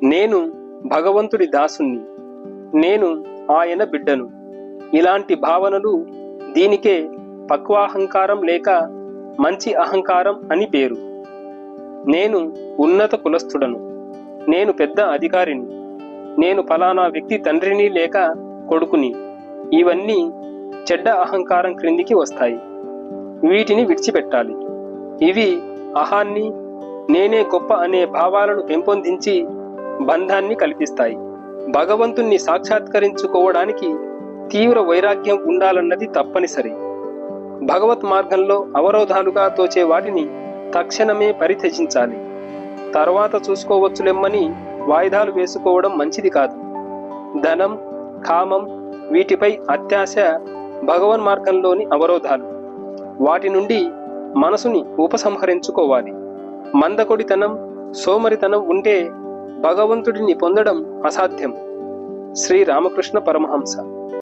నేను భగవంతుడి దాసుణ్ణి, నేను ఆయన బిడ్డను. ఇలాంటి భావనలు దీనికే పక్వాహంకారం లేక మంచి అహంకారం అని పేరు. నేను ఉన్నత కులస్థుడను, నేను పెద్ద అధికారిని, నేను ఫలానా వ్యక్తి తండ్రిని లేక కొడుకుని. ఇవన్నీ చెడ్డ అహంకారం క్రిందికి వస్తాయి. వీటిని విడిచిపెట్టాలి. ఇవి అహాన్ని, నేనే గొప్ప అనే భావాలను పెంపొందించి బంధాన్ని కల్పిస్తాయి. భగవంతుణ్ణి సాక్షాత్కరించుకోవడానికి తీవ్ర వైరాగ్యం ఉండాలన్నది తప్పనిసరి. భగవత్ మార్గంలో అవరోధాలుగా తోచే వాటిని తక్షణమే పరిత్యజించాలి. తర్వాత చూసుకోవచ్చులెమ్మని వాయిదాలు వేసుకోవడం మంచిది కాదు. ధనం, కామం, వీటిపై అత్యాశ భగవన్ మార్గంలోని అవరోధాలు. వాటి నుండి మనసుని ఉపసంహరించుకోవాలి. మందకొడితనం, సోమరితనం ఉంటే భగవంతుడిని పొందడం అసాధ్యం. శ్రీ రామకృష్ణ పరమహంస.